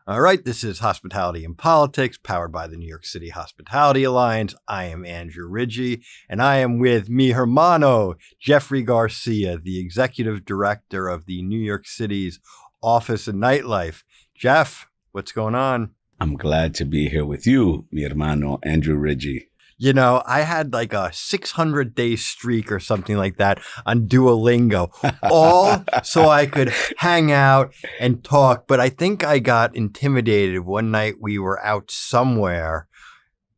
All right, this is Hospitality and Politics, powered by the New York City Hospitality Alliance. I am Andrew Ridgie, and I am with mi hermano, Jeffrey Garcia, the Executive Director of the New York City's Office of Nightlife. Jeff, what's going on? I'm glad to be here with you, mi hermano, Andrew Ridgie. You know, I had like a 600-day streak or something like that on Duolingo, all so I could hang out and talk. But I think I got intimidated one night. We were out somewhere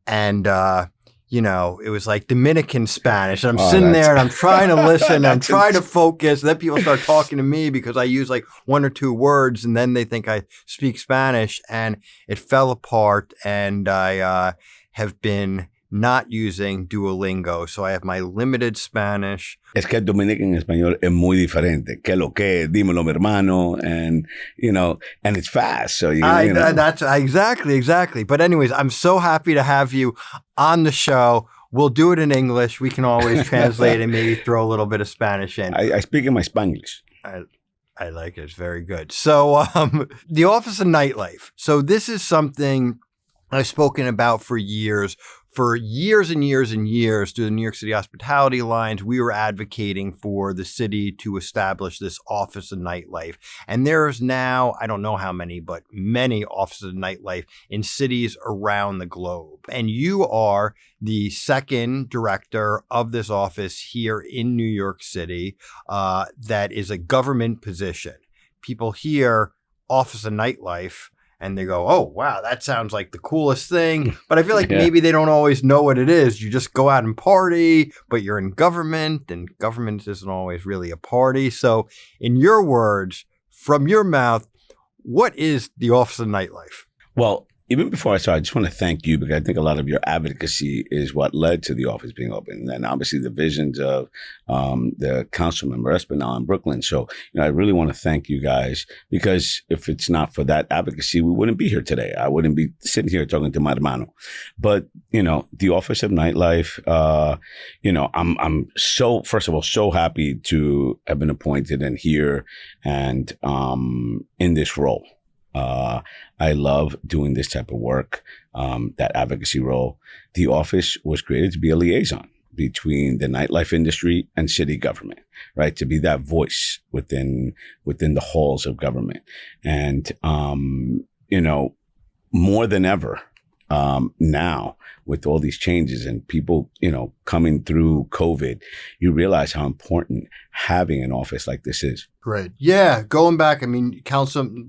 and, it was like Dominican Spanish. And I'm sitting there and I'm trying to listen. I'm trying to focus. Then people start talking to me because I use like one or two words and then they think I speak Spanish. And it fell apart. And I have been not using Duolingo, so I have my limited Spanish. Es que el Dominican español es muy diferente. Que lo que, dímelo, mi hermano, and and it's fast. So That's exactly. But anyways, I'm so happy to have you on the show. We'll do it in English. We can always translate and maybe throw a little bit of Spanish in. I speak in my Spanglish. I like it. It's very good. So, the Office of Nightlife. So this is something I've spoken about for years. For years and years and years through the New York City Hospitality Alliance, we were advocating for the city to establish this Office of Nightlife. And there's now, I don't know how many, but many offices of nightlife in cities around the globe. And you are the second director of this office here in New York City that is a government position. People hear Office of Nightlife and they go, oh, wow, that sounds like the coolest thing. But I feel like maybe they don't always know what it is. You just go out and party, but you're in government, and government isn't always really a party. So in your words, from your mouth, what is the Office of Nightlife? Well, even before I start, I just want to thank you because I think a lot of your advocacy is what led to the office being open. And obviously the visions of the council member Espinal in Brooklyn. So, I really want to thank you guys because if it's not for that advocacy, we wouldn't be here today. I wouldn't be sitting here talking to my hermano. But, the Office of Nightlife, I'm so, first of all, so happy to have been appointed and here and in this role. I love doing this type of work, that advocacy role. The office was created to be a liaison between the nightlife industry and city government, right? To be that voice within the halls of government. And, more than ever, now with all these changes and people, coming through COVID, you realize how important having an office like this is. Great. Yeah. Going back,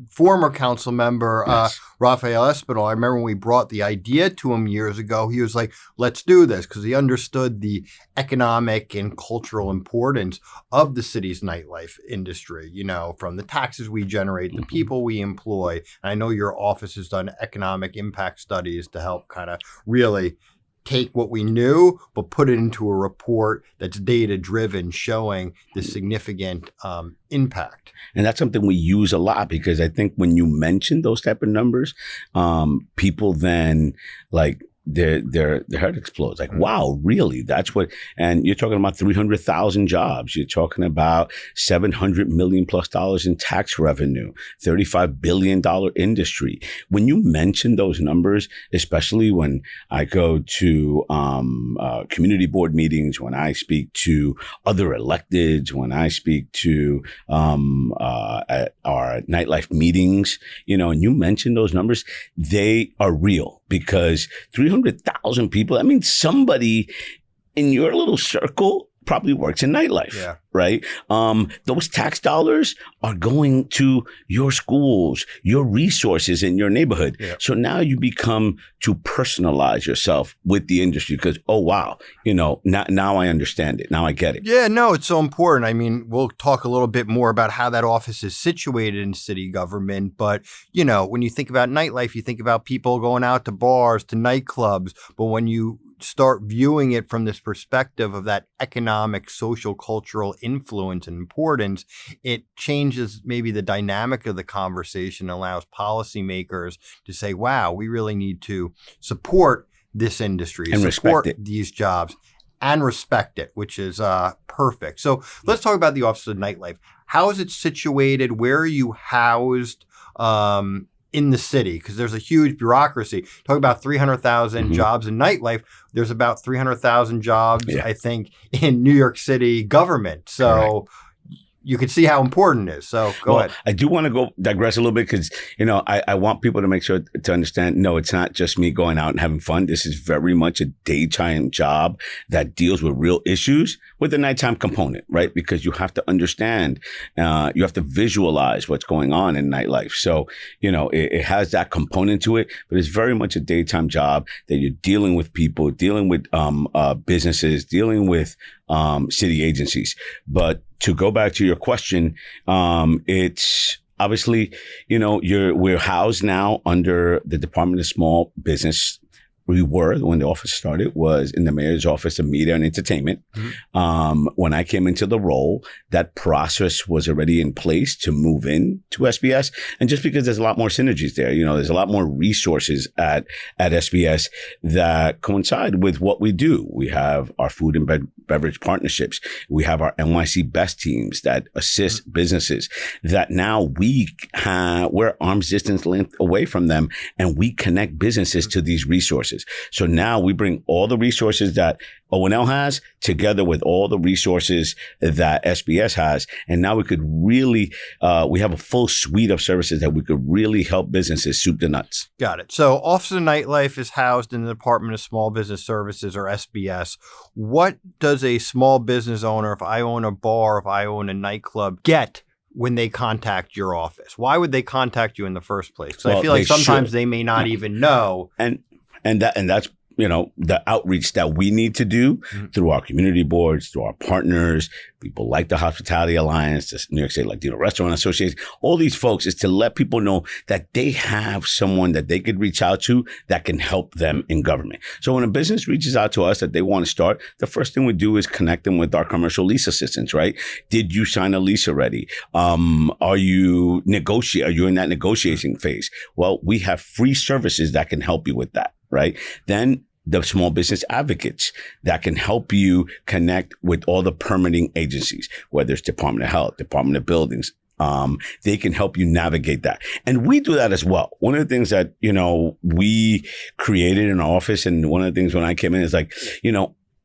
former council member, Yes. Rafael Espinal, I remember when we brought the idea to him years ago, he was like, let's do this, because he understood the economic and cultural importance of the city's nightlife industry, from the taxes we generate, the people we employ. And I know your office has done economic impact studies to help kind of really take what we knew, but put it into a report that's data-driven, showing the significant impact. And that's something we use a lot because I think when you mention those type of numbers, people then their head explodes. Like, wow, really? That's what, and you're talking about 300,000 jobs. You're talking about $700 million plus in tax revenue, $35 billion industry. When you mention those numbers, especially when I go to community board meetings, when I speak to other electeds, when I speak to at our nightlife meetings, and you mention those numbers, they are real because 300,000 people, that means somebody in your little circle probably works in nightlife, right? Those tax dollars are going to your schools, your resources in your neighborhood. Yeah. So now you become to personalize yourself with the industry because, oh, wow, now I understand it. Now I get it. Yeah, no, it's so important. We'll talk a little bit more about how that office is situated in city government. But, when you think about nightlife, you think about people going out to bars, to nightclubs. But when you start viewing it from this perspective of that economic, social, cultural influence and importance, it changes maybe the dynamic of the conversation, allows policymakers to say, wow, we really need to support this industry, and support these jobs and respect it, which is perfect. So let's talk about the Office of Nightlife. How is it situated? Where are you housed? in the city? Because there's a huge bureaucracy. Talk about 300,000 Mhm. jobs in nightlife. There's about 300,000 jobs, Yeah. I think, in New York City government. So you can see how important it is. So go ahead. I do want to digress a little bit because, I want people to make sure to understand, no, it's not just me going out and having fun. This is very much a daytime job that deals with real issues with the nighttime component, right? Because you have to understand, you have to visualize what's going on in nightlife. So, it has that component to it, but it's very much a daytime job that you're dealing with people, dealing with businesses, dealing with city agencies. But to go back to your question, it's obviously, we're housed now under the Department of Small Business. We were, when the office started, was in the mayor's office of media and entertainment. Mm-hmm. When I came into the role, that process was already in place to move in to SBS. And just because there's a lot more synergies there, there's a lot more resources at SBS that coincide with what we do. We have our food and beverage partnerships. We have our NYC best teams that assist businesses that now we're arm's distance length away from them, and we connect businesses to these resources. So now we bring all the resources that O&L has together with all the resources that SBS has. And now we could really, we have a full suite of services that we could really help businesses soup to nuts. Got it. So Office of Nightlife is housed in the Department of Small Business Services, or SBS. What does a small business owner, if I own a bar, if I own a nightclub, get when they contact your office? Why would they contact you in the first place? Because I feel like sometimes they may not even know. And that's, the outreach that we need to do through our community boards, through our partners, people like the Hospitality Alliance, the New York State Latino Restaurant Association, all these folks, is to let people know that they have someone that they could reach out to that can help them in government. So when a business reaches out to us that they want to start, the first thing we do is connect them with our commercial lease assistants, right? Did you sign a lease already? Are you in that negotiating phase? Well, we have free services that can help you with that, right? Then the small business advocates that can help you connect with all the permitting agencies, whether it's Department of Health, Department of Buildings. They can help you navigate that. And we do that as well. One of the things that, we created in our office, and one of the things when I came in is like,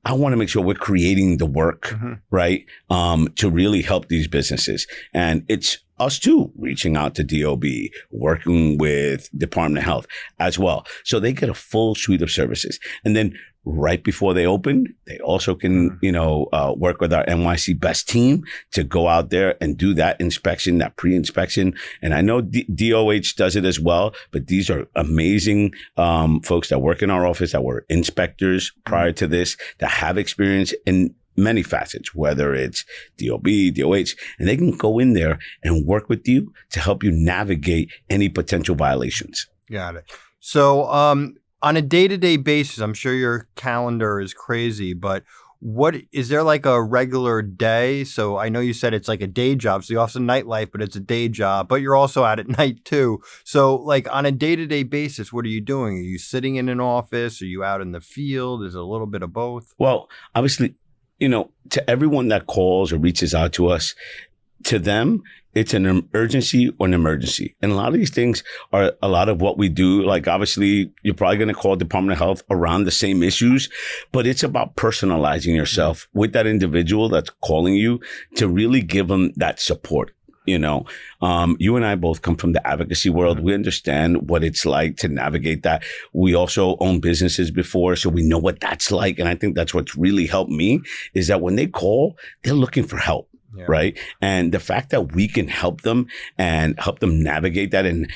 I want to make sure we're creating the work, right? To really help these businesses. And it's us too, reaching out to DOB, working with Department of Health as well. So they get a full suite of services. And then right before they open, they also can, work with our NYC best team to go out there and do that inspection, that pre-inspection. And I know DOH does it as well, but these are amazing folks that work in our office that were inspectors prior to this, that have experience in many facets, whether it's DOB, DOH, and they can go in there and work with you to help you navigate any potential violations. Got it. So on a day-to-day basis, I'm sure your calendar is crazy, but what is there like a regular day? So I know you said it's like a day job, so the Office of Nightlife, but it's a day job, but you're also out at night too. So like on a day-to-day basis, what are you doing? Are you sitting in an office? Are you out in the field? Is it a little bit of both? Well, obviously, to everyone that calls or reaches out to us, to them, it's an urgency or an emergency. And a lot of these things are a lot of what we do. Like, obviously, you're probably going to call Department of Health around the same issues, but it's about personalizing yourself with that individual that's calling you to really give them that support. You and I both come from the advocacy world. We understand what it's like to navigate that. We also own businesses before, so we know what that's like. And I think that's what's really helped me is that when they call, they're looking for help. Yeah. Right. And the fact that we can help them and help them navigate that and,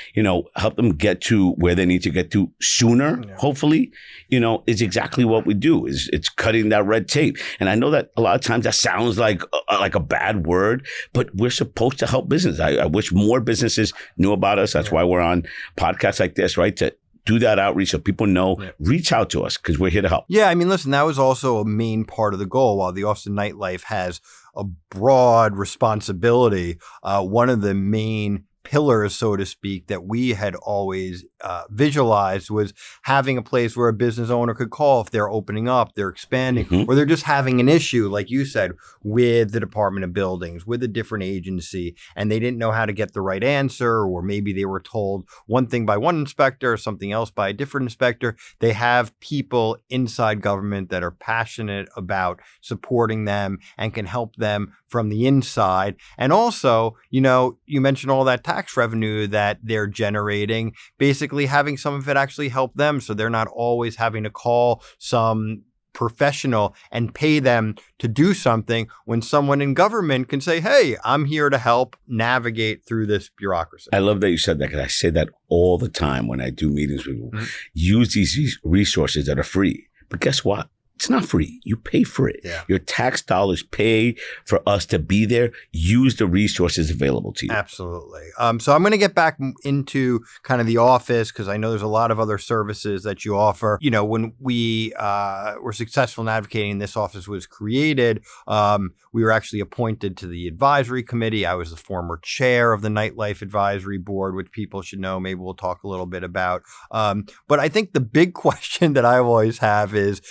help them get to where they need to get to sooner, hopefully, is exactly what we do. It's cutting that red tape. And I know that a lot of times that sounds like a bad word, but we're supposed to help business. I wish more businesses knew about us. That's why we're on podcasts like this, right? To do that outreach so people know, reach out to us because we're here to help. Yeah. I mean, listen, that was also a main part of the goal. While the Office of Nightlife has a broad responsibility, one of the main pillars, so to speak, that we had always visualized was having a place where a business owner could call if they're opening up, they're expanding, or they're just having an issue, like you said, with the Department of Buildings, with a different agency, and they didn't know how to get the right answer, or maybe they were told one thing by one inspector or something else by a different inspector. They have people inside government that are passionate about supporting them and can help them from the inside. And also, you mentioned all that tax revenue that they're generating, basically having some of it actually help them, so they're not always having to call some professional and pay them to do something when someone in government can say, hey, I'm here to help navigate through this bureaucracy. I love that you said that, because I say that all the time when I do meetings with people. Use these resources that are free. But guess what? It's not free. You pay for it. Yeah. Your tax dollars pay for us to be there. Use the resources available to you. Absolutely. So I'm going to get back into kind of the office, because I know there's a lot of other services that you offer. When we were successful in advocating, this office was created. We were actually appointed to the advisory committee. I was the former chair of the Nightlife Advisory Board, which people should know. Maybe we'll talk a little bit about. But I think the big question that I always have is,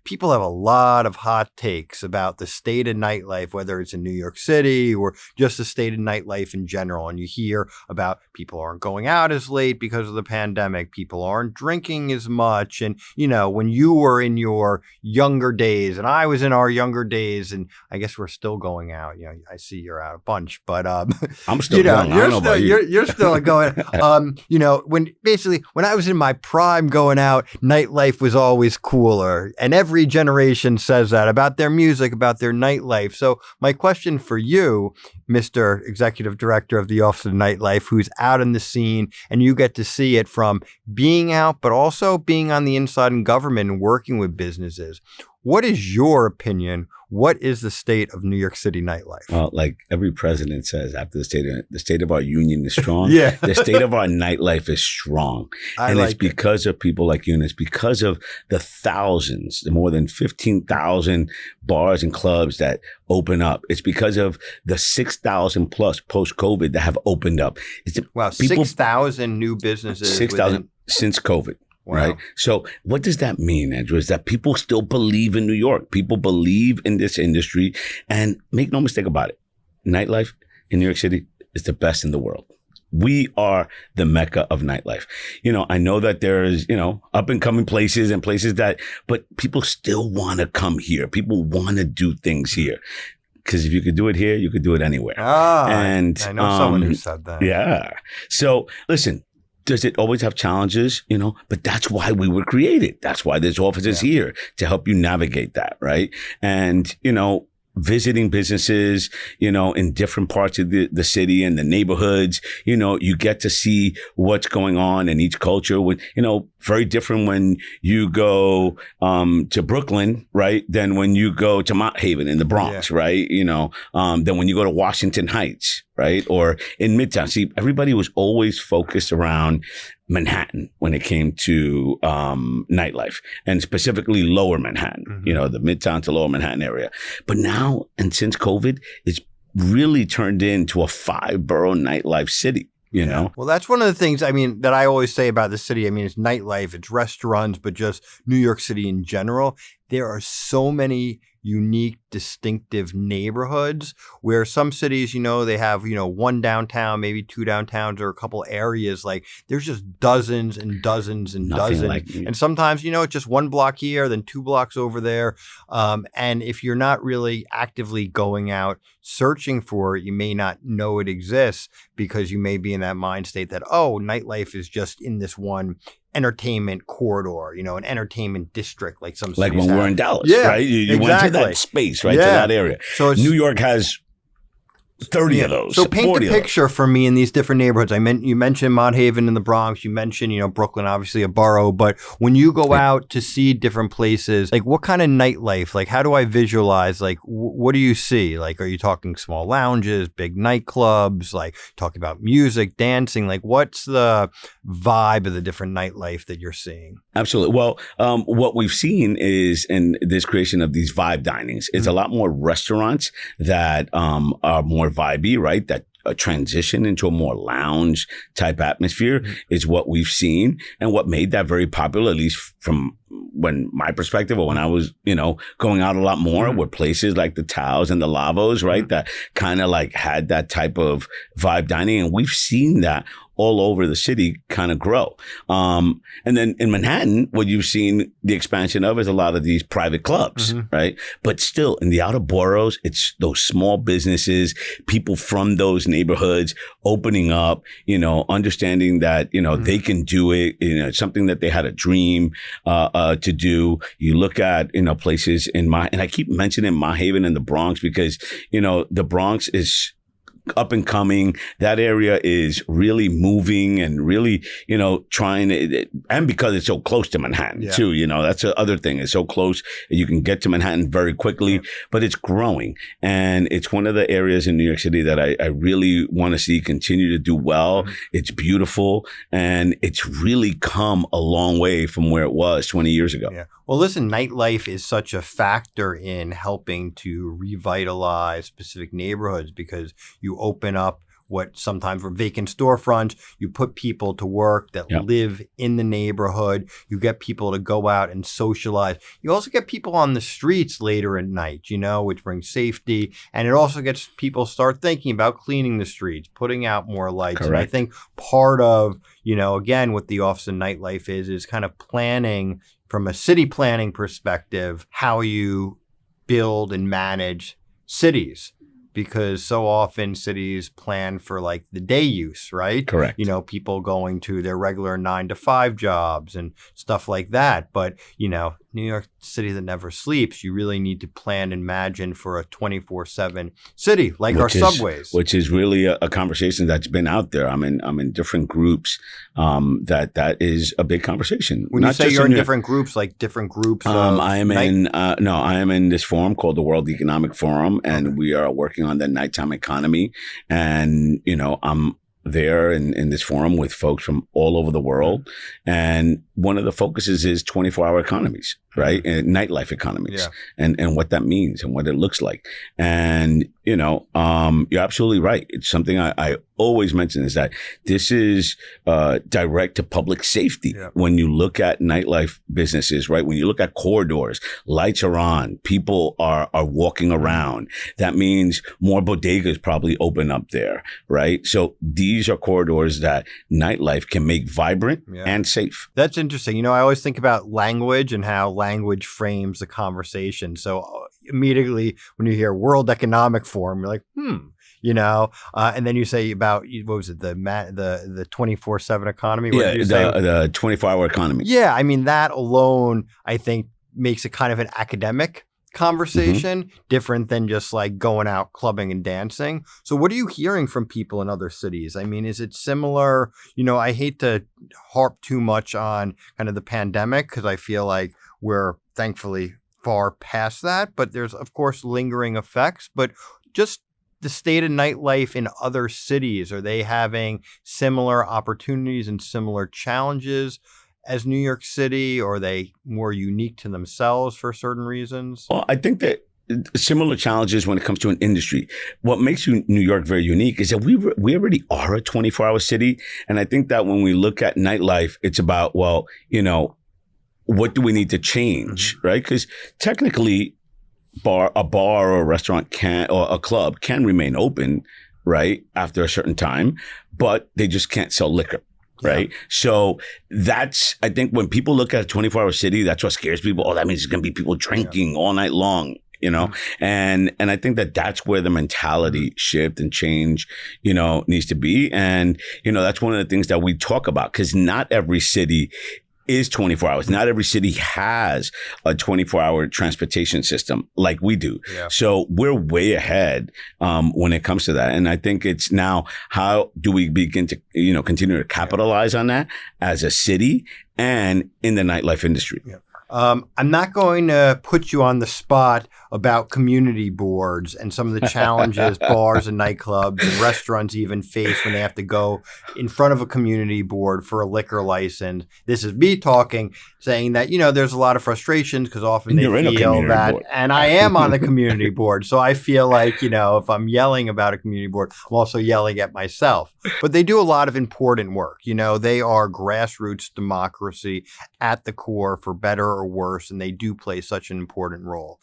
people have a lot of hot takes about the state of nightlife, whether it's in New York City or just the state of nightlife in general. And you hear about people aren't going out as late because of the pandemic. People aren't drinking as much. And, when you were in your younger days and I was in our younger days, and I guess we're still going out, I see you're out a bunch, but, I'm still going. You're still going, when I was in my prime going out, nightlife was always cooler. And every generation says that about their music, about their nightlife. So my question for you, Mr. Executive Director of the Office of Nightlife, who's out in the scene, and you get to see it from being out, but also being on the inside in government and working with businesses. What is your opinion? What is the state of New York City nightlife? Well, like every president says, after the state of our union is strong, yeah. The state of our nightlife is strong. It's because of people like you, and it's because of the thousands, the more than 15,000 bars and clubs that open up. It's because of the 6,000 plus post-COVID that have opened up. 6,000 new businesses. 6,000 since COVID. Wow. Right. So what does that mean, Andrew? Is that people still believe in New York. People believe in this industry, and make no mistake about it. Nightlife in New York City is the best in the world. We are the mecca of nightlife. I know that there's, up and coming places and places but people still want to come here. People want to do things here. Because if you could do it here, you could do it anywhere. And I know someone who said that. Yeah. So listen. Does it always have challenges? But that's why we were created. That's why this office is here, to help you navigate that, right? And, visiting businesses, in different parts of the city and the neighborhoods, you get to see what's going on in each culture. Very different when you go to Brooklyn, right, than when you go to Mount Haven in the Bronx, right? Than when you go to Washington Heights, right, or in Midtown. See, everybody was always focused around Manhattan when it came to nightlife, and specifically Lower Manhattan, the Midtown to Lower Manhattan area. But now, and since COVID, it's really turned into a 5-borough nightlife city. Well, that's one of the things, that I always say about the city. It's nightlife, it's restaurants, but just New York City in general. There are so many unique, distinctive neighborhoods where some cities, they have, one downtown, maybe two downtowns, or a couple areas. Like there's just dozens and dozens and dozens. And sometimes, it's just one block here, then 2 blocks over there. And if you're not really actively going out searching for it, you may not know it exists, because you may be in that mind state that, nightlife is just in this one entertainment corridor, an entertainment district, like some cities like when we're in Dallas, right? You exactly. went to that space, right, to that area. So New York has 30 of those. So paint the picture for me in these different neighborhoods. You mentioned Mount Haven in the Bronx. You mentioned, Brooklyn, obviously a borough. But when you go out to see different places, like what kind of nightlife? Like how do I visualize? Like what do you see? Like are you talking small lounges, big nightclubs? Like talking about music, dancing? Like what's the vibe of the different nightlife that you're seeing? Absolutely. Well, what we've seen is in this creation of these vibe dinings, it's a lot more restaurants that are more vibey, right? That a transition into a more lounge type atmosphere is what we've seen, and what made that very popular, at least from when my perspective, or when I was, going out a lot more, were places like the Taos and the Lavos, right? That kind of like had that type of vibe dining. And we've seen that all over the city kind of grow. And then in Manhattan, what you've seen the expansion of is a lot of these private clubs, right? But still in the outer boroughs, it's those small businesses, people from those neighborhoods opening up, understanding that, they can do it. It's something that they had a dream to do. You look at, places and I keep mentioning Mahaven and the Bronx because, the Bronx is up and coming. That area is really moving and really, trying to, and because it's so close to Manhattan too, that's the other thing. It's so close. You can get to Manhattan very quickly, but it's growing. And it's one of the areas in New York City that I really want to see continue to do well. It's beautiful. And it's really come a long way from where it was 20 years ago. Yeah. Well, listen, nightlife is such a factor in helping to revitalize specific neighborhoods because you open up what sometimes were vacant storefronts. You put people to work that live in the neighborhood. You get people to go out and socialize. You also get people on the streets later at night, which brings safety. And it also gets people start thinking about cleaning the streets, putting out more lights. Correct. And I think part of, again, what the Office of Nightlife is kind of planning from a city planning perspective, how you build and manage cities. Because so often cities plan for like the day use, right? Correct. People going to their regular 9-to-5 jobs and stuff like that. But, New York City that never sleeps, you really need to plan and imagine for a 24/7 city like our subways. Which is really a conversation that's been out there. I'm in different groups that is a big conversation. When you say you're in different groups, like different groups I am in this forum called the World Economic Forum, and we are working on the nighttime economy. And, I'm there in this forum with folks from all over the world. And one of the focuses is 24-hour economies, right? And nightlife economies and what that means and what it looks like. And, you're absolutely right. It's something I always mention is that this is direct to public safety. Yeah. When you look at nightlife businesses, right? When you look at corridors, lights are on, people are walking around. That means more bodegas probably open up there, right? So these are corridors that nightlife can make vibrant and safe. That's interesting. I always think about language and how language frames the conversation. So immediately when you hear World Economic Forum, you're like, and then you say about, what was it, the 24/7 economy? What did you say? The 24-hour economy. Yeah. I mean, that alone, I think, makes it kind of an academic conversation, different than just like going out clubbing and dancing. So what are you hearing from people in other cities? I mean, is it similar? I hate to harp too much on kind of the pandemic because I feel like we're thankfully far past that, but there's of course lingering effects. But just the state of nightlife in other cities, are they having similar opportunities and similar challenges as New York City, or are they more unique to themselves for certain reasons? Well, I think that similar challenges when it comes to an industry. What makes New York very unique is that we already are a 24-hour city. And I think that when we look at nightlife, it's about, what do we need to change, right? Because technically, a bar or a restaurant or a club can remain open, right, after a certain time, but they just can't sell liquor. Right. Yeah. So I think when people look at a 24-hour city, that's what scares people. Oh, that means there's going to be people drinking all night long, and I think that's where the mentality shift and change, needs to be. And, that's one of the things that we talk about, because not every city is 24 hours. Not every city has a 24-hour transportation system like we do. Yeah. So we're way ahead when it comes to that. And I think it's now, how do we begin to, continue to capitalize on that as a city and in the nightlife industry? Yeah. I'm not going to put you on the spot about community boards and some of the challenges bars and nightclubs and restaurants even face when they have to go in front of a community board for a liquor license. This is me talking, saying that, there's a lot of frustrations because often they feel that, board. And I am on the community board. So I feel like, if I'm yelling about a community board, I'm also yelling at myself. But they do a lot of important work. They are grassroots democracy at the core, for better or worse, and they do play such an important role.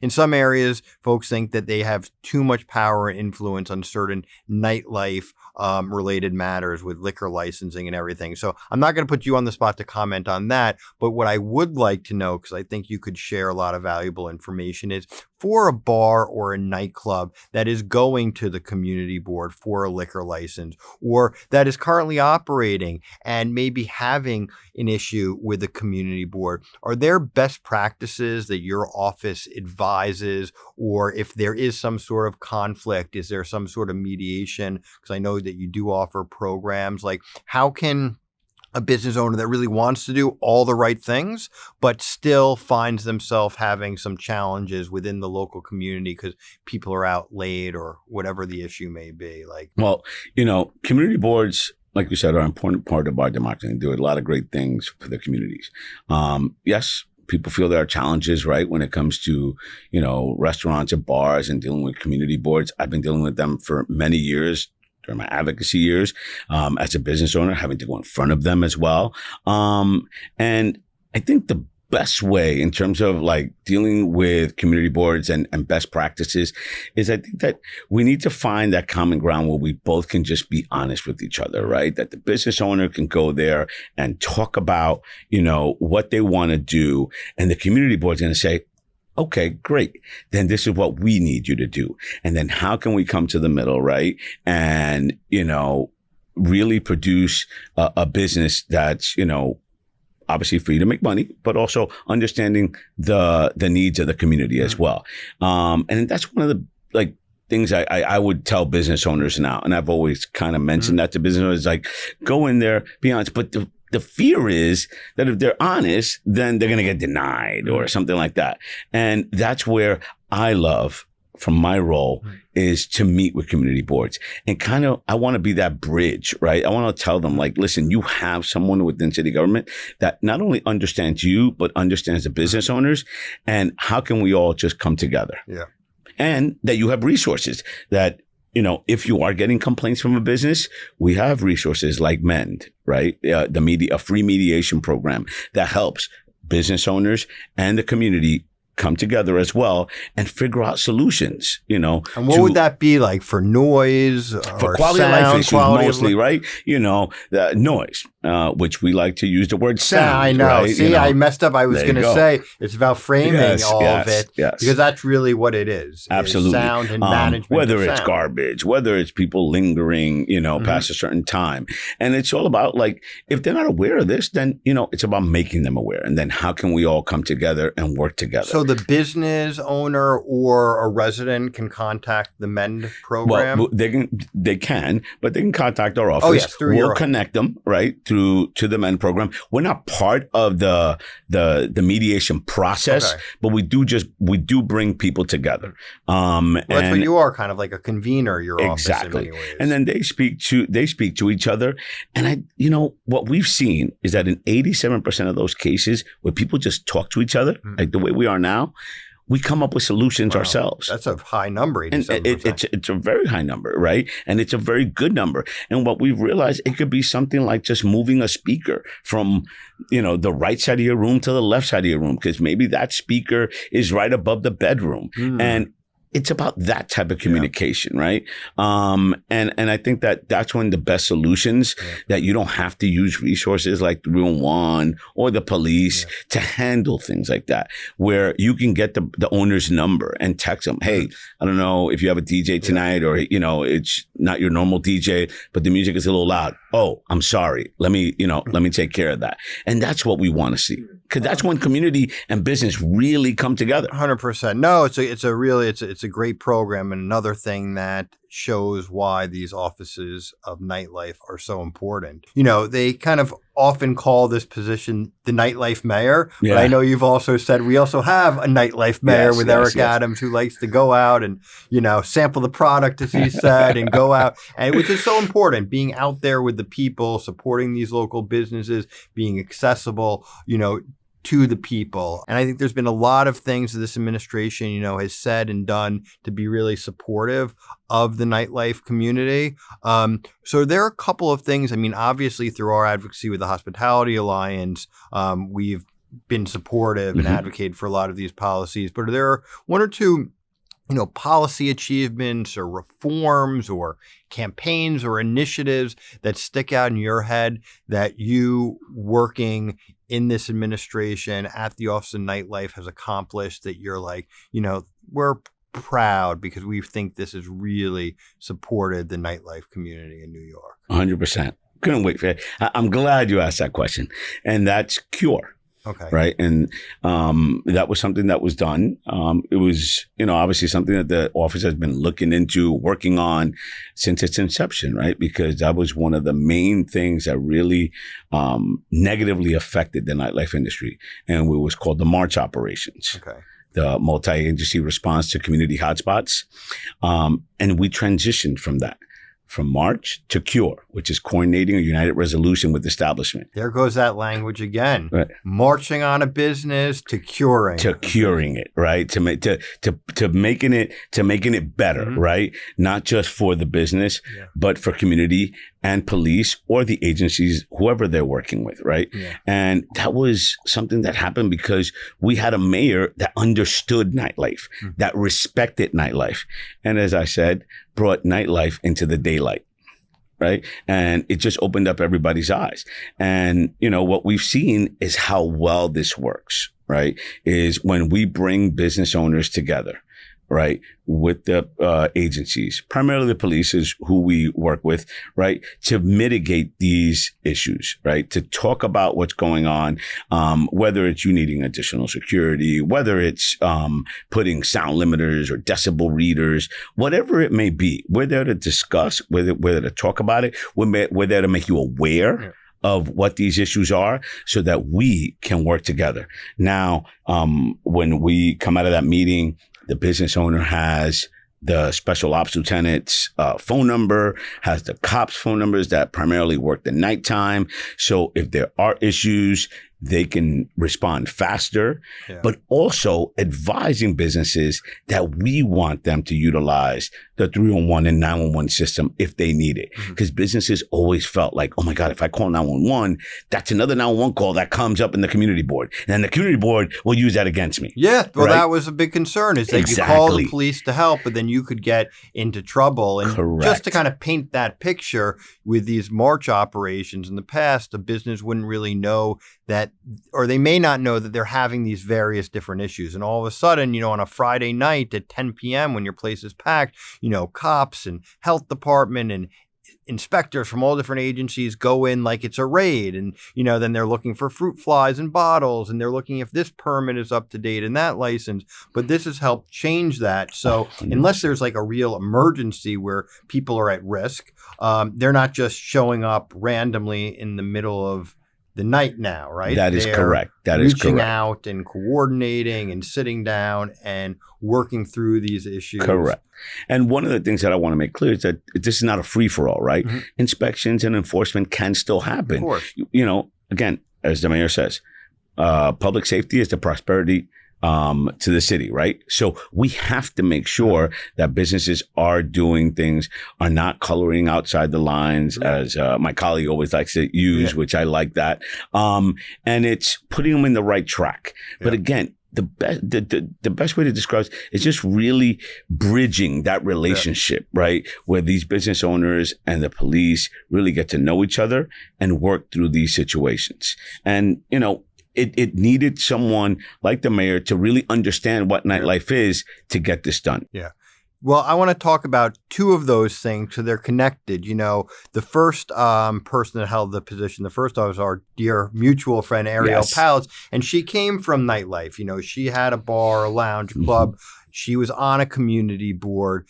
In some areas, folks think that they have too much power and influence on certain nightlife related matters with liquor licensing and everything. So I'm not going to put you on the spot to comment on that. But what I would like to know, because I think you could share a lot of valuable information, is for a bar or a nightclub that is going to the community board for a liquor license, or that is currently operating and maybe having an issue with the community board, are there best practices that your office advises? Or if there is some sort of conflict, is there some sort of mediation? Because I know that you do offer programs. Like, how can a business owner that really wants to do all the right things, but still finds themselves having some challenges within the local community because people are out late or whatever the issue may be? Well, community boards, like you said, are an important part of our democracy and do a lot of great things for the communities. Yes, people feel there are challenges, right, when it comes to, restaurants and bars and dealing with community boards. I've been dealing with them for many years during my advocacy years, as a business owner, having to go in front of them as well. And I think the best way in terms of dealing with community boards and best practices is, I think that we need to find that common ground where we both can just be honest with each other, right? That the business owner can go there and talk about, what they want to do. And the community board's going to say, okay, great. Then this is what we need you to do. And then how can we come to the middle, right? And, really produce a business that's, obviously for you to make money, but also understanding the needs of the community as well. And that's one of the things I would tell business owners now. And I've always kind of mentioned that to business owners, go in there, be honest. But the fear is that if they're honest, then they're going to get denied or something like that. And that's where I love, from my role, is to meet with community boards and I want to be that bridge, right? I want to tell them, listen, you have someone within city government that not only understands you, but understands the business owners, and how can we all just come together? Yeah. And that you have resources that, if you are getting complaints from a business, we have resources like MEND, right? A free mediation program that helps business owners and the community come together as well and figure out solutions, And what would that be like for noise for quality of life issues mostly, right? The noise, which we like to use the word sound. I know. Right? See, I messed up. I was going to say it's about framing of it because that's really what it is. Absolutely. Sound and management. Whether it's garbage, whether it's people lingering, past a certain time. And it's all about if they're not aware of this, then, it's about making them aware. And then how can we all come together and work together? So the business owner or a resident can contact the MEND program? Well, they can, but they can contact our office. Oh, yes, we'll connect them, right, to the MEND program. We're not part of the mediation process, but we do bring people together. That's what you are, kind of like a convener, your office in many ways. And then they speak to each other. And what we've seen is that in 87% of those cases where people just talk to each other, like the way we are now, we come up with solutions ourselves. That's a high number, 87%. It's a very high number, right? And it's a very good number. And what we've realized, it could be something like just moving a speaker from, the right side of your room to the left side of your room, because maybe that speaker is right above the bedroom. And it's about that type of communication, right? And I think that that's one of the best solutions, that you don't have to use resources like 311 or the police to handle things like that, where you can get the owner's number and text them, hey, I don't know if you have a DJ tonight or, it's not your normal DJ, but the music is a little loud. Oh, I'm sorry. Let me take care of that. And that's what we want to see. Because that's when community and business really come together. 100%. No, it's a great program. And another thing that shows why these offices of nightlife are so important. You know, they kind of often call this position the nightlife mayor, but I know you've also said we also have a nightlife mayor with Eric Adams, who likes to go out and, you know, sample the product, as he said, and go out, and which is so important, being out there with the people, supporting these local businesses, being accessible, you know, to the people. And I think there's been a lot of things that this administration, you know, has said and done to be really supportive of the nightlife community. So there are a couple of things. I mean, obviously through our advocacy with the Hospitality Alliance, we've been supportive and advocated for a lot of these policies, but there are one or two, you know, policy achievements or reforms or campaigns or initiatives that stick out in your head that you, working in this administration at the Office of Nightlife, has accomplished, that you're like, you know, we're proud because we think this has really supported the nightlife community in New York? 100%. Couldn't wait for it. I'm glad you asked that question. And that's CURE. Okay. Right. And that was something that was done. It was, you know, obviously something that the office has been looking into, working on since its inception. Right. Because that was one of the main things that really negatively affected the nightlife industry. And it was called the March operations. Okay. The multi-agency response to community hotspots. And we transitioned from that. From March to CURE, which is coordinating a united resolution with establishment. There goes that language again. Right. Marching on a business to curing. To curing it, right? To making it better, right? Not just for the business, but for community and police or the agencies, whoever they're working with, right? Yeah. And that was something that happened because we had a mayor that understood nightlife, that respected nightlife. And as I said, brought nightlife into the daylight, right? And it just opened up everybody's eyes. And, you know, what we've seen is how well this works, right? Is when we bring business owners together, right, with the agencies, primarily the police is who we work with, right, to mitigate these issues, right, to talk about what's going on, whether it's you needing additional security, whether it's putting sound limiters or decibel readers, whatever it may be. We're there to discuss, we're there to talk about it. We're there to make you aware of what these issues are so that we can work together. Now, when we come out of that meeting, the business owner has the special ops lieutenant's phone number, has the cops' phone numbers that primarily work the nighttime. So if there are issues, they can respond faster, but also advising businesses that we want them to utilize the 311 and 911 system if they need it. Because businesses always felt like, oh my God, if I call 911, that's another 911 call that comes up in the community board. And then the community board will use that against me. Yeah, well, that was a big concern, is that you call the police to help, but then you could get into trouble. And just to kind of paint that picture, with these March operations in the past, a business wouldn't really know that, or they may not know that they're having these various different issues. And all of a sudden, you know, on a Friday night at 10 p.m. when your place is packed, you know, cops and health department and inspectors from all different agencies go in like it's a raid. And, you know, then they're looking for fruit flies and bottles, and they're looking if this permit is up to date and that license. But this has helped change that. So unless there's like a real emergency where people are at risk, they're not just showing up randomly in the middle of the night now, right? That is correct. That is correct. Reaching out and coordinating and sitting down and working through these issues. Correct. And one of the things that I want to make clear is that this is not a free-for-all, right? Inspections and enforcement can still happen. Of course. You know, again, as the mayor says, public safety is the prosperity to the city, right? So we have to make sure that businesses are doing things, are not coloring outside the lines, as my colleague always likes to use, which I like that. And it's putting them in the right track. But again, the best way to describe it is just really bridging that relationship, right? Where these business owners and the police really get to know each other and work through these situations. And, you know, it needed someone like the mayor to really understand what nightlife is to get this done. Yeah. Well, I want to talk about two of those things, so they're connected. You know, the first person that held the position, the first was our dear mutual friend, Ariel Palace, and she came from nightlife. You know, she had a bar, a lounge, club She was on a community board.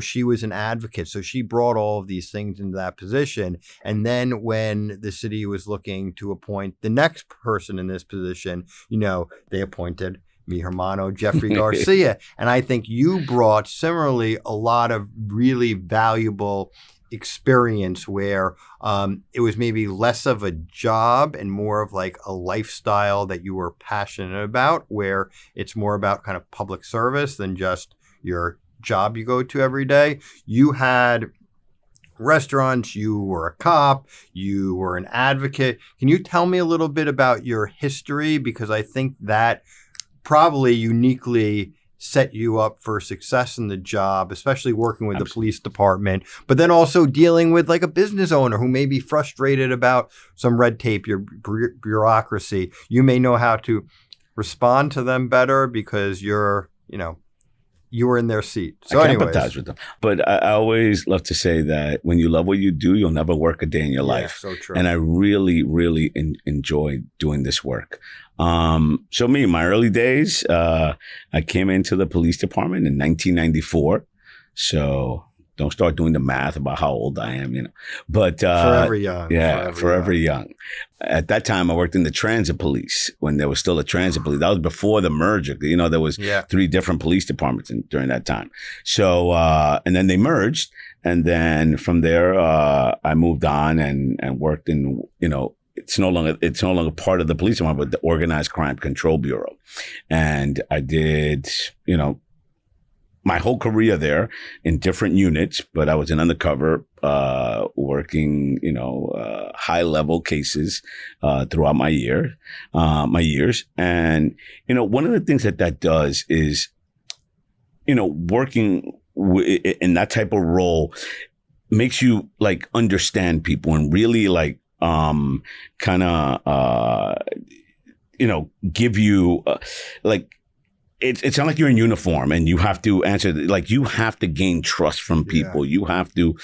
She was an advocate. So she brought all of these things into that position. And then when the city was looking to appoint the next person in this position, they appointed mi hermano, Jeffrey Garcia. And I think you brought similarly a lot of really valuable experience where it was maybe less of a job and more of like a lifestyle that you were passionate about, where it's more about kind of public service than just your job you go to every day. You had restaurants, you were a cop, you were an advocate. Can you tell me a little bit about your history? Because I think that probably uniquely set you up for success in the job, especially working with the police department, but then also dealing with like a business owner who may be frustrated about some red tape, your bureaucracy. You may know how to respond to them better because you were in their seat. So I can empathize with them. But I always love to say that when you love what you do, you'll never work a day in your life. So true. And I really, really enjoy doing this work. So me, in my early days, I came into the police department in 1994. So don't start doing the math about how old I am, But forever young. Yeah, forever young. At that time, I worked in the transit police when there was still a transit police. That was before the merger. There was 3 different police departments during that time. So, and then they merged. And then from there, I moved on and worked in, it's no longer part of the police department, but the Organized Crime Control Bureau. And I did, my whole career there in different units, but I was an undercover, working, high level cases, throughout my years. And, one of the things that does is, working in that type of role makes you like understand people and really like, give you, it's not like you're in uniform and you have to answer, like you have to gain trust from people. Yeah. You have to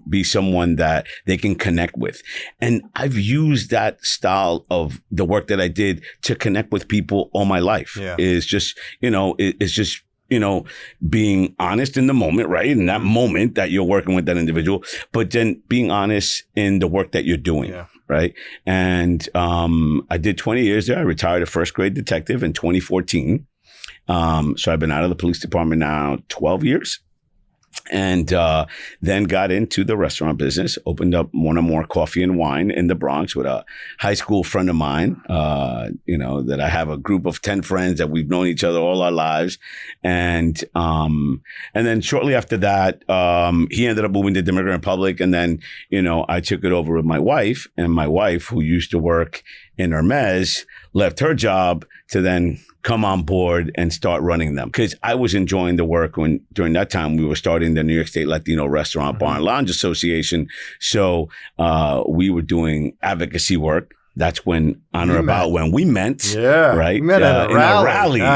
be someone that they can connect with. And I've used that style of the work that I did to connect with people all my life. Yeah. It's just, it's just, being honest in the moment, right? In that moment that you're working with that individual, but then being honest in the work that you're doing. Yeah. Right. And I did 20 years there. I retired a first grade detective in 2014. So I've been out of the police department now 12 years. And then got into the restaurant business, opened up One or More Coffee and Wine in the Bronx with a high school friend of mine, that I have a group of 10 friends that we've known each other all our lives. And then shortly after that, he ended up moving to the Dominican Republic. And then, I took it over with my wife, and my wife, who used to work in Hermes, left her job to then come on board and start running them. Because I was enjoying the work during that time we were starting the New York State Latino Restaurant Bar and Lounge Association. So we were doing advocacy work. That's when when we met. Yeah. Right? We met at a rally. In a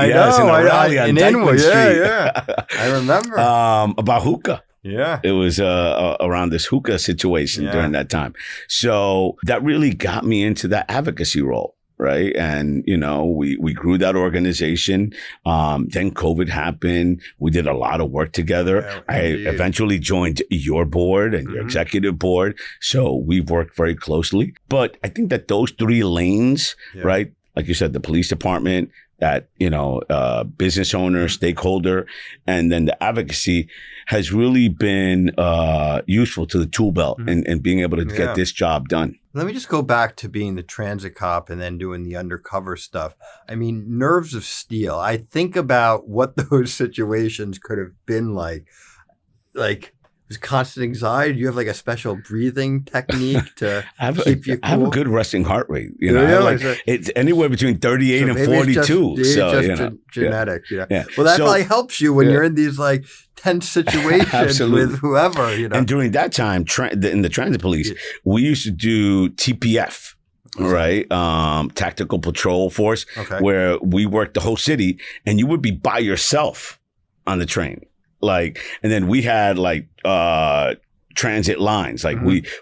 rally on Dyckman Street. Yeah. I remember. About hookah. Yeah. It was around this hookah situation during that time. So that really got me into that advocacy role. Right. And, we grew that organization. Then COVID happened. We did a lot of work together. Yeah, I eventually joined your board and your executive board. So we've worked very closely. But I think that those 3 lanes, right, like you said, the police department, that, business owner, stakeholder, and then the advocacy has really been useful to the tool belt and being able to get this job done. Let me just go back to being the transit cop and then doing the undercover stuff. I mean, nerves of steel. I think about what those situations could have been like. Like, was constant anxiety? Do you have like a special breathing technique to keep you cool? I have a good resting heart rate. It's anywhere between 38 and 42. It's just genetic. Yeah. Well, that probably helps you when you're in these like tense situations with whoever. And during that time, in the transit police, we used to do TPF. Right. Tactical Patrol Force, where we worked the whole city and you would be by yourself on the train. And then we had transit lines.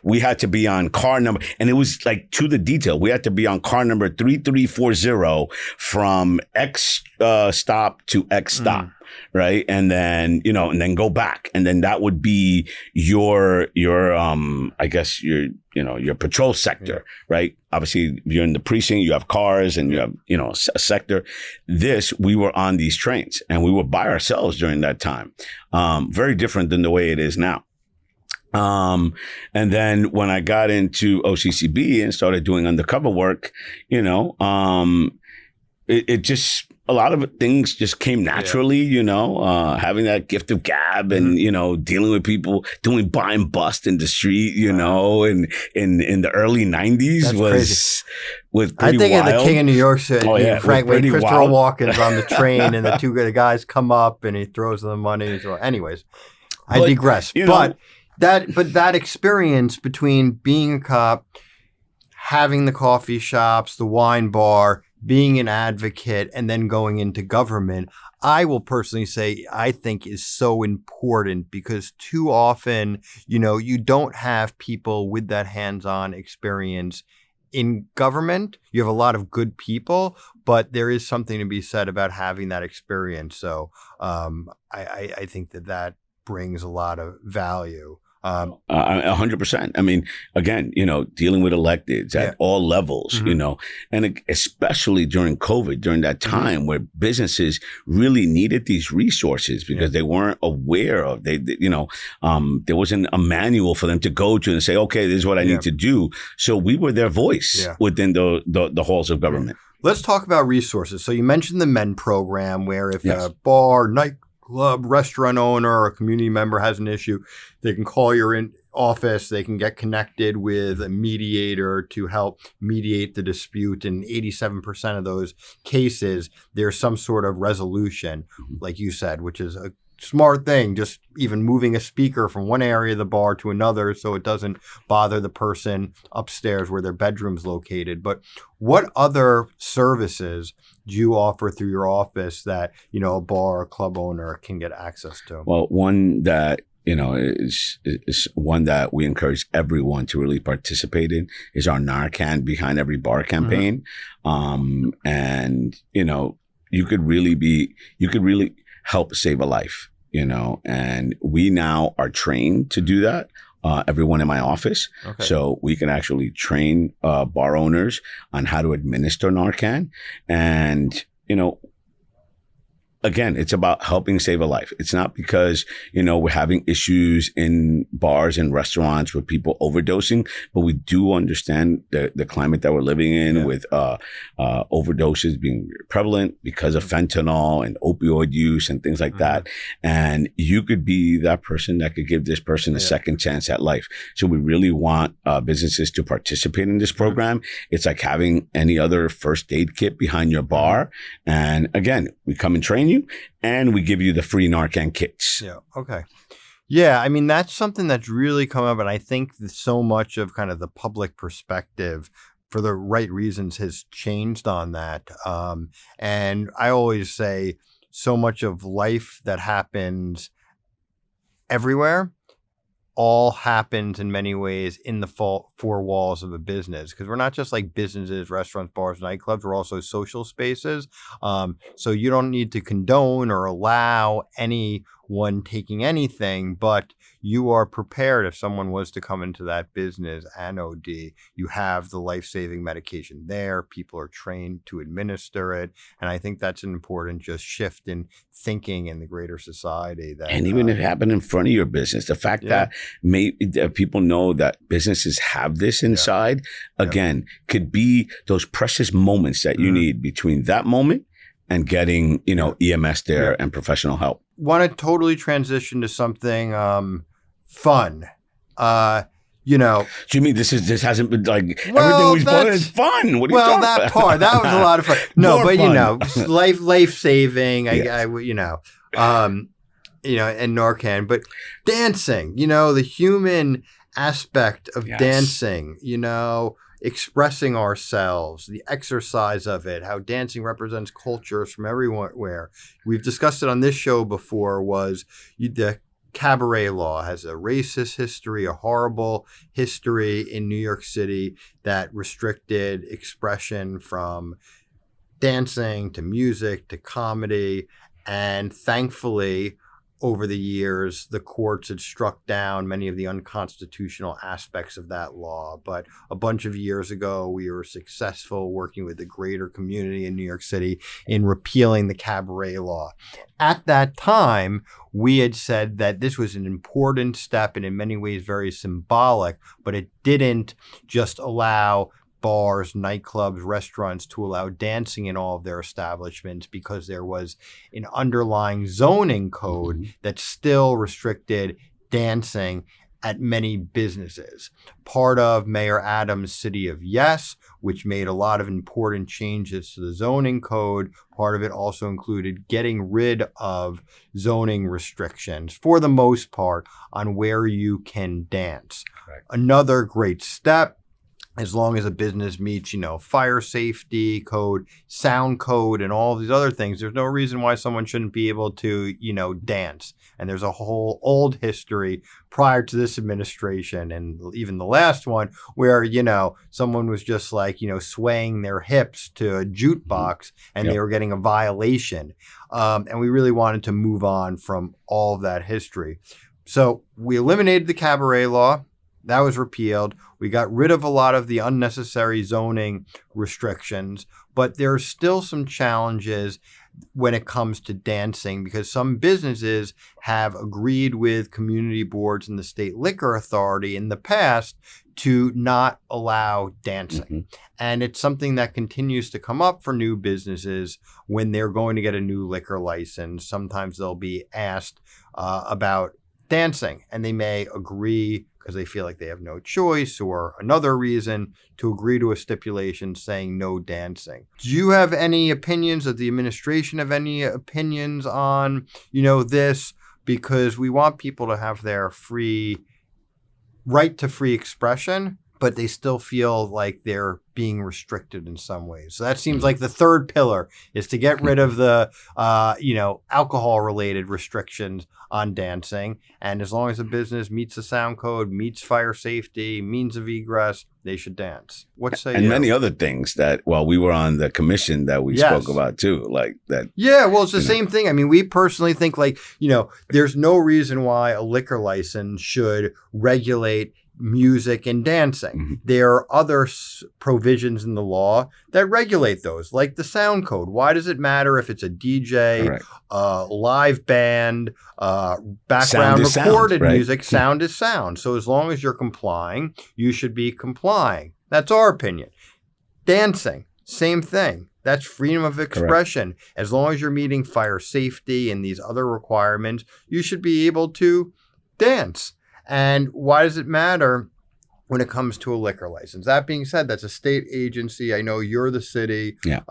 We had to be on car number, and it was to the detail. We had to be on car number 3340 from X stop to X stop. right? And then, and then go back. And then that would be your I guess your patrol sector, right? Obviously, you're in the precinct, you have cars and you have, a sector. We were on these trains and we were by ourselves during that time. Very different than the way it is now. And then when I got into OCCB and started doing undercover work, it just, a lot of things just came naturally, having that gift of gab and, dealing with people, doing buy and bust in the street, and in the early 90s was pretty I think wild. of the King of New York City, Frank, when Christopher Walken's on the train and the guys come up and he throws them money. So anyways, I digress. But that experience between being a cop, having the coffee shops, the wine bar, being an advocate, and then going into government, I will personally say I think is so important because too often, you don't have people with that hands-on experience in government. You have a lot of good people, but there is something to be said about having that experience. So I think that brings a lot of value. 100%. I mean, again, dealing with electeds at all levels, and especially during COVID, during that time where businesses really needed these resources because they weren't aware of, there wasn't a manual for them to go to and say, okay, this is what I need to do. So we were their voice within the halls of government. Let's talk about resources. So you mentioned the MEN program where if a bar, nightclub, restaurant owner, or a community member has an issue, they can call your office, they can get connected with a mediator to help mediate the dispute. In 87% of those cases, there's some sort of resolution, like you said, which is a smart thing, just even moving a speaker from one area of the bar to another so it doesn't bother the person upstairs where their bedroom's located. But what other services do you offer through your office that, a bar or club owner can get access to? Well, one that is one that we encourage everyone to really participate in is our Narcan Behind Every Bar campaign. And, you could really help save a life, and we now are trained to do that. Everyone in my office. Okay. So we can actually train bar owners on how to administer Narcan. And, again, it's about helping save a life. It's not because, we're having issues in bars and restaurants with people overdosing, but we do understand the climate that we're living in with overdoses being prevalent because of fentanyl and opioid use and things like that. And you could be that person that could give this person a second chance at life. So we really want businesses to participate in this program. It's like having any other first aid kit behind your bar. And again, we come and train you, and we give you the free Narcan kits. Yeah. Okay. Yeah. I mean, that's something that's really come up. And I think that so much of kind of the public perspective for the right reasons has changed on that. And I always say so much of life that happens everywhere all happens in many ways in the four walls of a business, because we're not just like businesses, restaurants, bars, nightclubs. We're also social spaces. So you don't need to condone or allow anyone taking anything, but you are prepared if someone was to come into that business and OD. You have the life-saving medication there. People are trained to administer it. And I think that's an important just shift in thinking in the greater society. And even if it happened in front of your business, the fact that people know that businesses have this inside, again, could be those precious moments that you need between that moment and getting, EMS there and professional help. Want to totally transition to something fun. So you mean this hasn't been like everything we've done is fun? What are you talking that about? part, that was a lot of fun. No, but fun. Life saving. And Narcan, but dancing, the human aspect of dancing, expressing ourselves, the exercise of it, how dancing represents cultures from everywhere. We've discussed it on this show before, the cabaret law has a racist history, a horrible history in New York City that restricted expression from dancing to music to comedy. And thankfully, over the years, the courts had struck down many of the unconstitutional aspects of that law. But a bunch of years ago, we were successful working with the greater community in New York City in repealing the cabaret law. At that time, we had said that this was an important step and in many ways very symbolic, but it didn't just allow bars, nightclubs, restaurants to allow dancing in all of their establishments because there was an underlying zoning code that still restricted dancing at many businesses. Part of Mayor Adams' City of Yes, which made a lot of important changes to the zoning code. Part of it also included getting rid of zoning restrictions, for the most part, on where you can dance. Correct. Another great step, as long as a business meets, fire safety code, sound code, and all these other things, there's no reason why someone shouldn't be able to, dance. And there's a whole old history prior to this administration and even the last one where, someone was just like, swaying their hips to a jukebox and they were getting a violation. And we really wanted to move on from all of that history. So we eliminated the cabaret law. That was repealed. We got rid of a lot of the unnecessary zoning restrictions, but there are still some challenges when it comes to dancing because some businesses have agreed with community boards and the state liquor authority in the past to not allow dancing. And it's something that continues to come up for new businesses when they're going to get a new liquor license. Sometimes they'll be asked about dancing, and they may agree because they feel like they have no choice or another reason to agree to a stipulation saying no dancing. Do you have any opinions? Does the administration have any opinions on, this? Because we want people to have their right to free expression, but they still feel like they're being restricted in some ways. So that seems like the third pillar is to get rid of the, alcohol-related restrictions on dancing. And as long as a business meets the sound code, meets fire safety, means of egress, they should dance. What say you? And many other things that, we were on the commission that we spoke about too, like that. Yeah, well, it's the same thing. I mean, we personally think there's no reason why a liquor license should regulate music and dancing. There are other provisions in the law that regulate those, like the sound code. Why does it matter if it's a DJ, live band, background recorded music? Sound is sound. So as long as you're complying, you should be complying. That's our opinion. Dancing, same thing. That's freedom of expression. Correct. As long as you're meeting fire safety and these other requirements, you should be able to dance. And why does it matter when it comes to a liquor license? That being said, that's a state agency. I know you're the city. Yeah.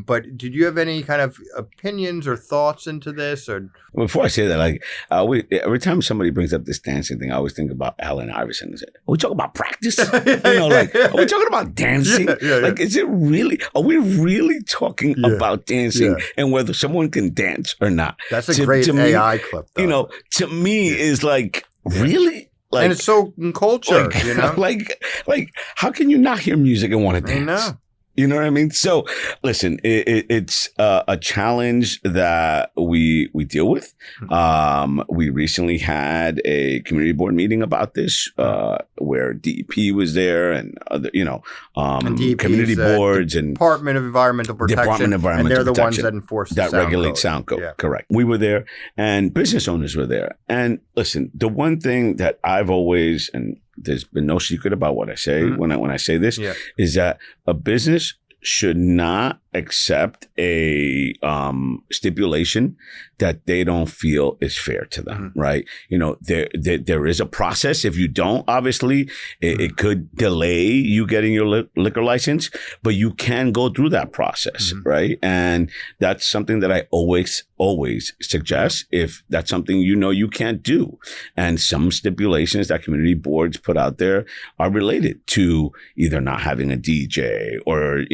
But did you have any kind of opinions or thoughts into this? Or before I say that, every time somebody brings up this dancing thing, I always think about Allen Iverson. Are we talking about practice? Are we talking about dancing? Is it really? Are we really talking about dancing and whether someone can dance or not? That's a great AI clip, though. To me is like, really? And it's so in culture, how can you not hear music and want to dance? I know. You know what I mean? So listen, it's a challenge that we deal with. We recently had a community board meeting about this, where DEP was there and other, and community boards and Department of Environmental Protection. And they're the ones that enforce that regulate sound code. Yeah. Correct. We were there, and business owners were there. And listen, the one thing that I've always, and there's been no secret about what I say when I say this, is that a business should not accept a stipulation that they don't feel is fair to them, right? There is a process. If you don't, obviously, it could delay you getting your liquor license, but you can go through that process, right? And that's something that I always suggest if that's something you can't do. And some stipulations that community boards put out there are related to either not having a DJ or,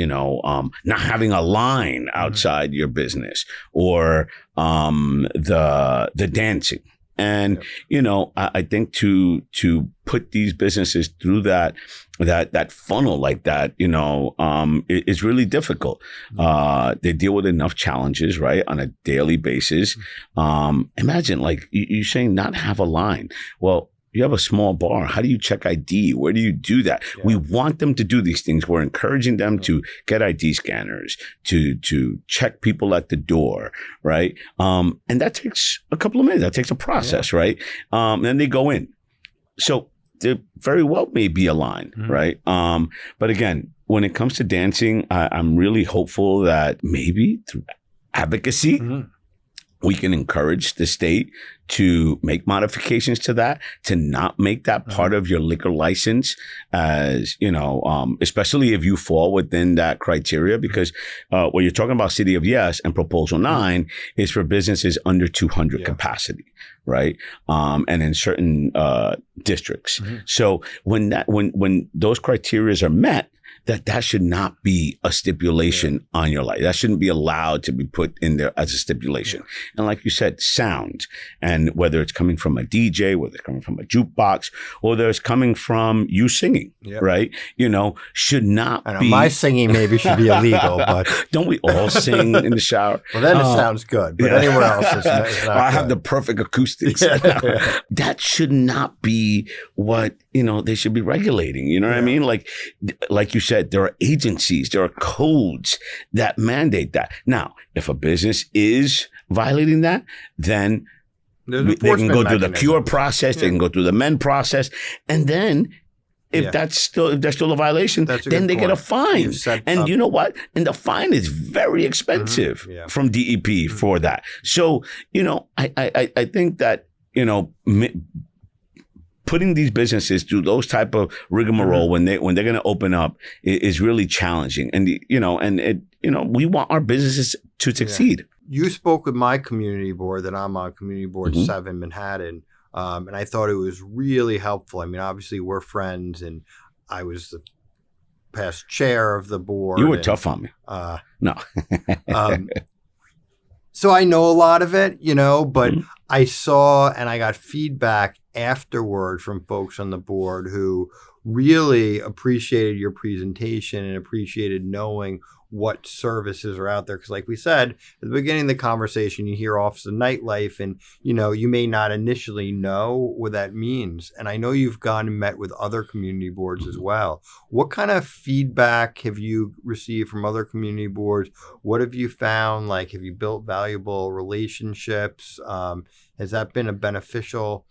not having a line outside your business or the dancing. And, I think to put these businesses through that funnel like that, is really difficult. They deal with enough challenges, right, on a daily basis. Imagine, like you're saying, not have a line. Well, you have a small bar. How do you check ID? Where do you do that? Yeah. We want them to do these things. We're encouraging them to get ID scanners, to check people at the door, right? And that takes a couple of minutes. That takes a process, right? And then they go in. So there very well may be a line, right? But again, when it comes to dancing, I'm really hopeful that maybe through advocacy, we can encourage the state to make modifications to that, to not make that part of your liquor license, as, especially if you fall within that criteria, because what you're talking about City of Yes and Proposal 9 is for businesses under 200 capacity, right? And in certain districts. So when those criteria are met, that should not be a stipulation on your life. That shouldn't be allowed to be put in there as a stipulation. And like you said, sound, and whether it's coming from a DJ, whether it's coming from a jukebox, or whether it's coming from you singing, right? Should not be. My singing maybe should be illegal, but don't we all sing in the shower? Well, then it sounds good, but anywhere else it's not I have the perfect acoustics. That should not be what they should be regulating. You know what I mean? Like you said, there are agencies, there are codes that mandate that. Now, if a business is violating that, then they can go through the cure process, they can go through the MEND process, and then if that's still a violation, then they get a fine. And you know what? And the fine is very expensive from DEP for that. So, I think that, putting these businesses through those type of rigmarole when they're going to open up is really challenging. And we want our businesses to succeed. You spoke with my community board that I'm on, Community Board 7 Manhattan, and I thought it was really helpful. I mean, obviously we're friends, and I was the past chair of the board. You were tough on me. No. So I know a lot of it, but I saw and I got feedback afterward from folks on the board who really appreciated your presentation and appreciated knowing what services are out there. Because like we said, at the beginning of the conversation, you hear Office of Nightlife and, you may not initially know what that means. And I know you've gone and met with other community boards as well. What kind of feedback have you received from other community boards? What have you found? Like, have you built valuable relationships? Has that been a beneficial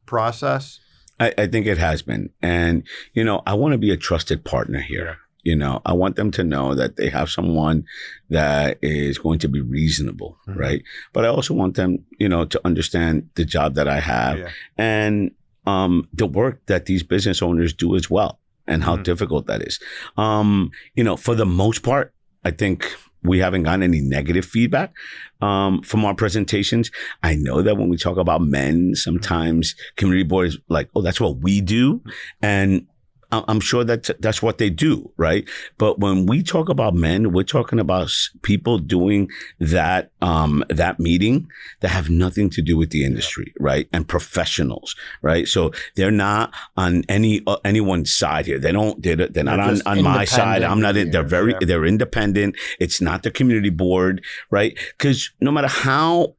process? I think it has been. And, I want to be a trusted partner here. I want them to know that they have someone that is going to be reasonable, right? But I also want them, to understand the job that I have and the work that these business owners do as well, and how difficult that is. For the most part, I think we haven't gotten any negative feedback from our presentations. I know that when we talk about men, sometimes community board is like, oh, that's what we do. And I'm sure that's what they do, right? But when we talk about men, we're talking about people doing that meeting that have nothing to do with the industry, right? And professionals, right? So they're not on anyone's side here. They're not on my side. I'm not. They're independent. It's not the community board, right? Because no matter how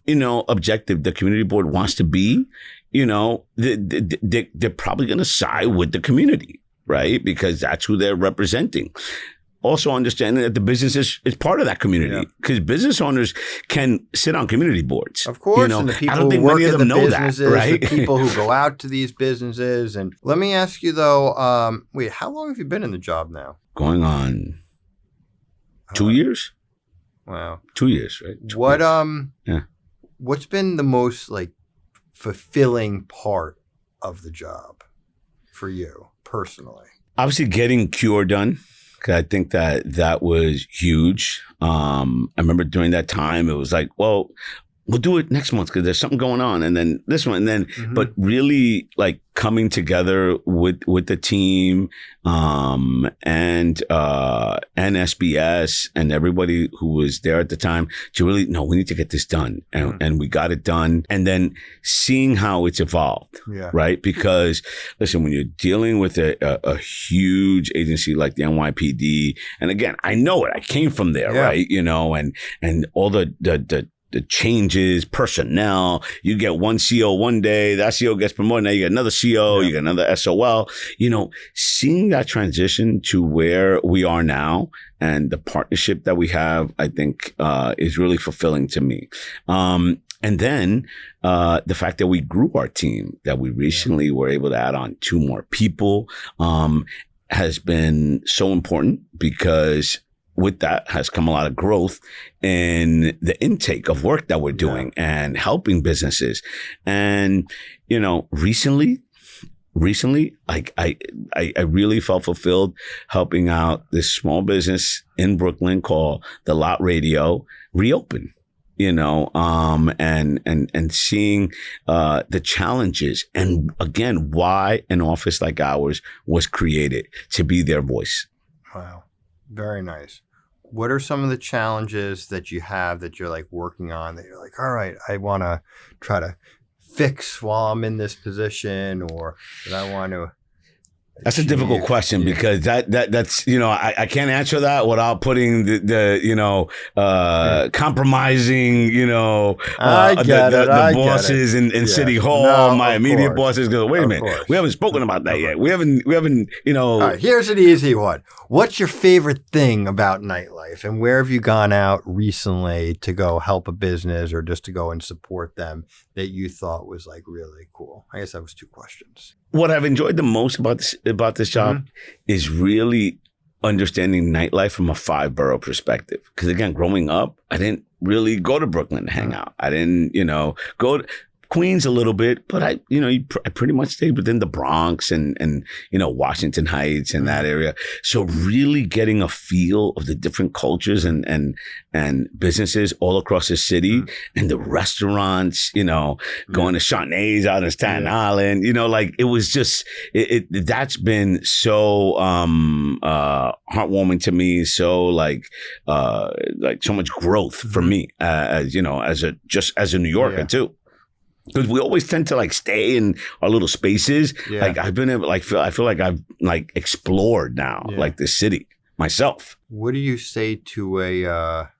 objective the community board wants to be, they're probably going to side with the community. Right? Because that's who they're representing. Also understanding that the business is part of that community, because business owners can sit on community boards. Of course, and the people I don't think who work many of in them the know businesses, that, right? the people who go out to these businesses. And let me ask you though, wait, how long have you been in the job now? Going on 2 years. Wow. 2 years, right? What's been the most fulfilling part of the job for you personally? Obviously getting Cure done, because I think that was huge. I remember during that time, it was like, well, we'll do it next month because there's something going on, and then this one, and then but really like coming together with the team, and SBS and everybody who was there at the time to really no, we need to get this done, and we got it done, and then seeing how it's evolved, right? Because listen, when you're dealing with a huge agency like the NYPD, and again, I know it, I came from there, right? You know, and all the changes, personnel, you get one CO one day, that CO gets promoted, now you get another CO, you get another SOL, you know, seeing that transition to where we are now and the partnership that we have, I think, is really fulfilling to me. And then the fact that we grew our team, that we recently were able to add on 2 more people, has been so important because with that has come a lot of growth in the intake of work that we're doing and helping businesses. And, you know, recently, like I really felt fulfilled helping out this small business in Brooklyn called The Lot Radio reopen, you know, and seeing the challenges and again, why an office like ours was created to be their voice. Wow. Very nice. What are some of the challenges that you have that you're like working on that you're like, all right, I want to try to fix while I'm in this position, or that I want to That's a difficult question because that's, you know, I can't answer that without putting the you know, compromising, you know, the bosses in City Hall, my immediate bosses go, wait a minute, we haven't spoken about that yet. We haven't, you know. All right, here's an easy one. What's your favorite thing about nightlife, and where have you gone out recently to go help a business or just to go and support them that you thought was like really cool? I guess that was 2 questions. What I've enjoyed the most about this job is really understanding nightlife from a 5-borough perspective. Because again, growing up, I didn't really go to Brooklyn to hang out. I didn't, you know, go to Queens a little bit, but I pretty much stayed within the Bronx and you know, Washington Heights and that area. So really getting a feel of the different cultures and businesses all across the city and the restaurants, you know, going to Charnay's out in Staten Island, you know, like it was just, that's been so heartwarming to me. So like so much growth for me, as you know, as a New Yorker too. Because we always tend to like stay in our little spaces. Yeah. Like I've been able, like I feel like I've like explored now, like this city myself. What do you say to a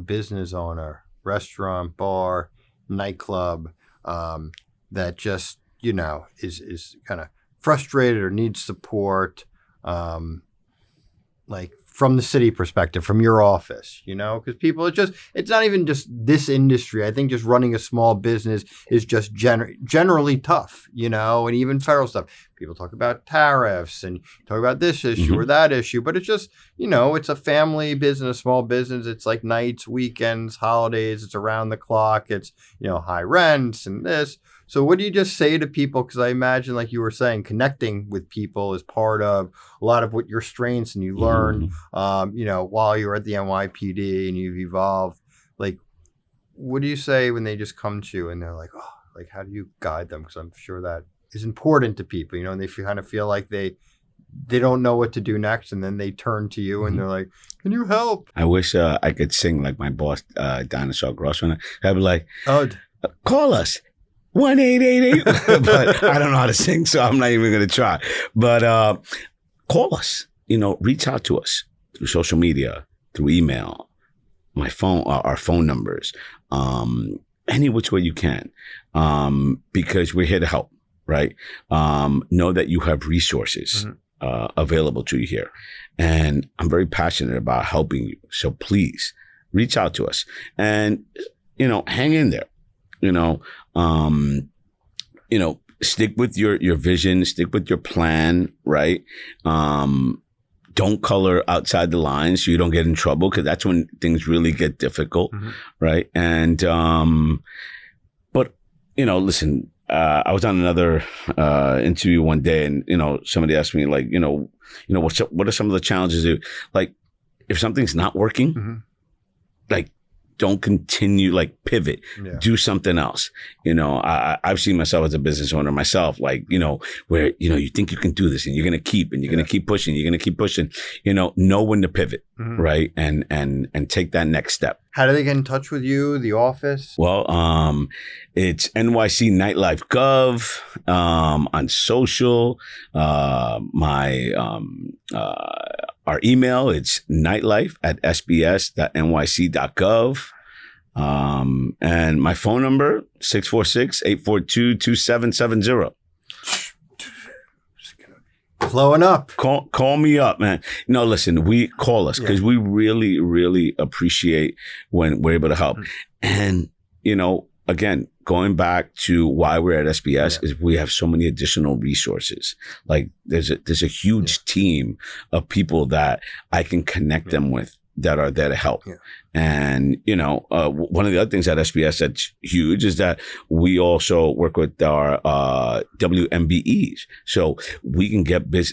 business owner, restaurant, bar, nightclub, that just, you know, is kind of frustrated or needs support, like from the city perspective, from your office, you know, because people, it's not even just this industry. I think just running a small business is just generally tough, you know, and even federal stuff. People talk about tariffs and talk about this issue or that issue, but it's just, you know, it's a family business, small business. It's like nights, weekends, holidays. It's around the clock. It's, you know, high rents and this. So what do you just say to people? Because I imagine, like you were saying, connecting with people is part of a lot of what your strengths and you learned, you know, while you were at the NYPD and you've evolved. Like, what do you say when they just come to you and they're like, oh, like, how do you guide them? Because I'm sure that is important to people, you know, and they kind of feel like they don't know what to do next. And then they turn to you and they're like, can you help? I wish I could sing like my boss, Dinosaur Grossman. I'd be like, call us. 1-888, but I don't know how to sing, so I'm not even going to try. But call us, you know, reach out to us through social media, through email, my phone, our phone numbers, any which way you can, because we're here to help, right? Know that you have resources available to you here. And I'm very passionate about helping you. So please reach out to us and, you know, hang in there. You know, stick with your vision, stick with your plan, right? Don't color outside the lines so you don't get in trouble, because that's when things really get difficult, right? And, but, you know, listen, I was on another interview one day and, you know, somebody asked me like, you know, what are some of the challenges? Like, if something's not working, like, don't continue, like pivot, Yeah. do something else. I've seen myself as a business owner myself, like, where, you think you can do this and you're going to keep, and you're going to keep pushing, know when to pivot, right? And take that next step. How do they get in touch with you, the office? Well, it's NYC Nightlife Gov, on social, our email, it's nightlife@sbs.nyc.gov. And my phone number, 646-842-2770. Blowing up. Call me up, man. No, listen, call us because we really, really appreciate when we're able to help. And, again, going back to why we're at SBS is we have so many additional resources. Like there's a huge team of people that I can connect them with that are there to help. Yeah. And, one of the other things at SBS that's huge is that we also work with our WMBEs. So we can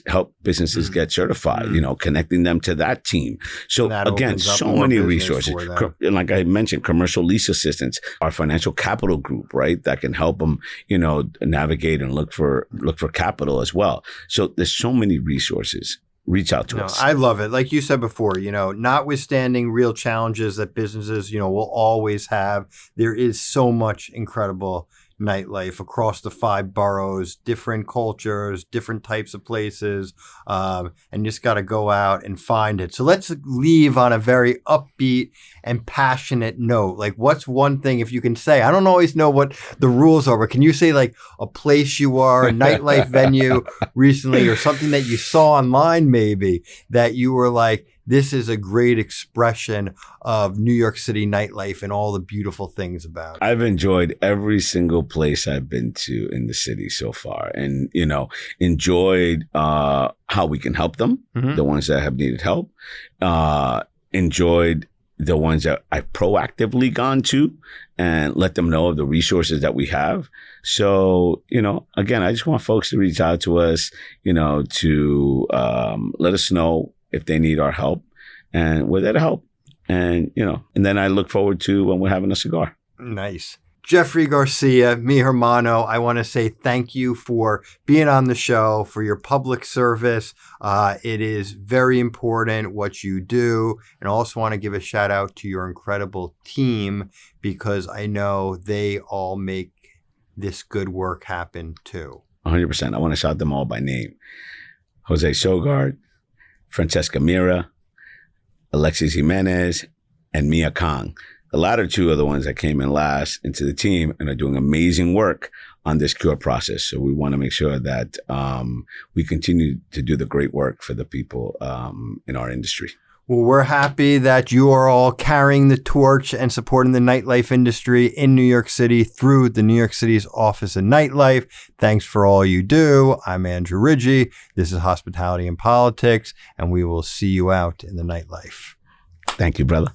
help businesses get certified, connecting them to that team. So again, so many resources. Like I mentioned, commercial lease assistance, our financial capital group, right? That can help them, navigate and look for capital as well. So there's so many resources. Reach out to us. I love it. Like you said before, notwithstanding real challenges that businesses, will always have, there is so much incredible nightlife across the 5 boroughs, different cultures, different types of places, and you just got to go out and find it. So let's leave on a very upbeat and passionate note. Like, what's one thing, if you can say, I don't always know what the rules are, but can you say like a place you are, a nightlife venue recently, or something that you saw online maybe that you were like, this is a great expression of New York City nightlife and all the beautiful things about it? I've enjoyed every single place I've been to in the city so far, and, enjoyed how we can help them, the ones that have needed help, enjoyed the ones that I've proactively gone to and let them know of the resources that we have. So, again, I just want folks to reach out to us, to let us know if they need our help, and we're there to help. And, and then I look forward to when we're having a cigar. Nice. Jeffrey Garcia, mi hermano, I want to say thank you for being on the show, for your public service. It is very important what you do. And I also want to give a shout out to your incredible team, because I know they all make this good work happen too. 100%. I want to shout them all by name. Jose Sogard, Francesca Mira, Alexis Jimenez, and Mia Kong. The latter two are the ones that came in last into the team and are doing amazing work on this cure process. So we want to make sure that we continue to do the great work for the people in our industry. Well, we're happy that you are all carrying the torch and supporting the nightlife industry in New York City through the New York City's Office of Nightlife. Thanks for all you do. I'm Andrew Ridgie. This is Hospitality and Politics, and we will see you out in the nightlife. Thank you, brother.